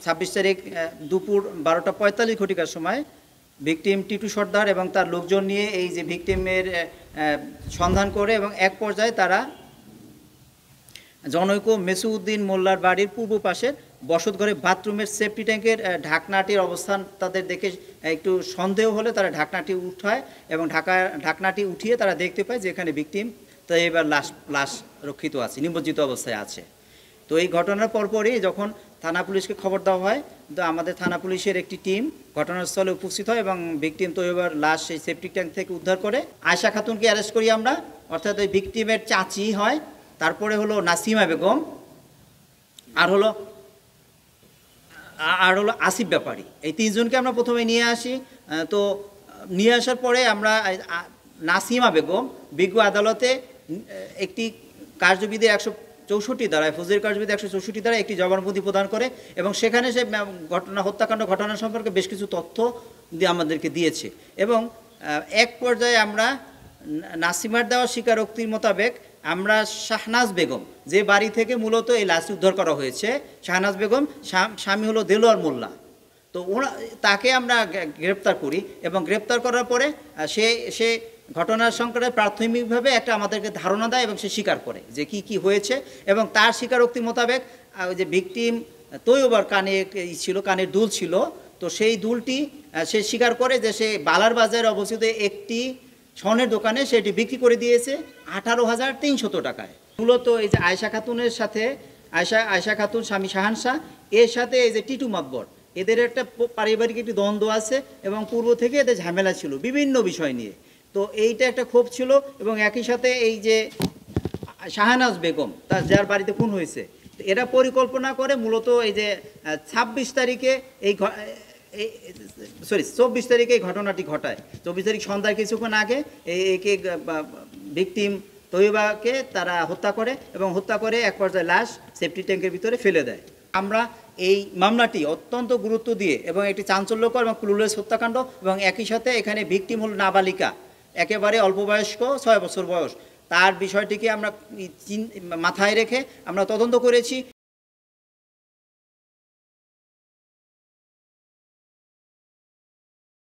26 তারিখ দুপুর 12:45 ঘটিকার সময় ভিকটিম টিটু সর্দার এবং তার লোকজন নিয়ে এই যে ভিকটিমের সন্ধান করে এবং এক পর্যায়ে তারা জনৈক মেসুউদ্দিন মোল্লার বাড়ির পূর্ব পাশের বসতঘরে বাথরুমের সেফটি ট্যাঙ্কের ঢাকনাটির অবস্থান তাদের দেখে একটু সন্দেহ হলে তারা ঢাকনাটি উঠায় এবং ঢাকনাটি উঠিয়ে তারা দেখতে পায় যে এখানে ভিকটিম তো এবার লাশ রক্ষিত আছে, নিমজ্জিত অবস্থায় আছে। তো এই ঘটনার পরপরই যখন থানা পুলিশকে খবর দেওয়া হয়, তো আমাদের থানা পুলিশের একটি টিম ঘটনাস্থলে উপস্থিত হয় এবং ভিকটিম তো এবার লাশ সেই সেফটি ট্যাঙ্ক থেকে উদ্ধার করে আয়েশা খাতুনকে অ্যারেস্ট করি আমরা, অর্থাৎ ওই ভিকটিমের চাচি হয়, তারপরে হলো নাসিমা বেগম, আর হলো আসিফ ব্যাপারী। এই তিনজনকে আমরা প্রথমে নিয়ে আসি। তো নিয়ে আসার পরে আমরা নাসিমা বেগম বিজ্ঞ আদালতে একটি কার্যবিধি 164 ধারায়, ফৌজদারি কার্যবিধি 164 ধারায় একটি জবানবন্দি প্রদান করে এবং সেখানে সে হত্যাকাণ্ড ঘটনা সম্পর্কে বেশ কিছু তথ্য আমাদেরকে দিয়েছে এবং এক পর্যায়ে আমরা নাসিমার দেওয়া স্বীকারোক্তির মোতাবেক আমরা শাহনাজ বেগম, যে বাড়ি থেকে মূলত এই লাশ উদ্ধার করা হয়েছে, শাহনাজ বেগম স্বামী হলো দেলোয়ার মোল্লা, তো তাকে আমরা গ্রেপ্তার করি এবং গ্রেপ্তার করার পরে সে ঘটনার সংক্রান্তে প্রাথমিকভাবে একটা আমাদেরকে ধারণা দেয় এবং সে স্বীকার করে যে কি হয়েছে এবং তার স্বীকারোক্তি মোতাবেক যে ভিকটিম তৈয়বার কানে ছিল, কানের দুল ছিল, তো সেই দুলটি সে স্বীকার করে যে সে বালার বাজারে অবস্থিত একটি স্বর্ণের দোকানে সেটি বিক্রি করে দিয়েছে 18,300 টাকায়। মূলত এই যে আয়েশা খাতুনের সাথে আয়েশা খাতুন স্বামী শাহান শাহ, এর সাথে এই যে টিটু মাতবর, এদের একটা পারিবারিক একটি দ্বন্দ্ব আছে এবং পূর্ব থেকে এদের ঝামেলা ছিল বিভিন্ন বিষয় নিয়ে। তো এইটা একটা ক্ষোভ ছিল এবং একই সাথে এই যে শাহনাজ বেগম যার বাড়িতে খুন হয়েছে, এরা পরিকল্পনা করে মূলত এই যে 24 তারিখে এই ঘটনাটি ঘটায়। 24 তারিখ সন্ধ্যার কিছুক্ষণ আগে একে ভিকটিম তৈবাকে তারা হত্যা করে এবং হত্যা করে এক পর্যায়ে লাশ সেফটি ট্যাঙ্কের ভিতরে ফেলে দেয়। আমরা এই মামলাটি অত্যন্ত গুরুত্ব দিয়ে এবং একটি চাঞ্চল্যকর এবং ক্লুলেস হত্যাকাণ্ড এবং একই সাথে এখানে ভিকটিম হল নাবালিকা, একেবারে অল্প বয়স্ক, 6 বছর বয়স, তার বিষয়টিকে আমরা মাথায় রেখে আমরা তদন্ত করেছি।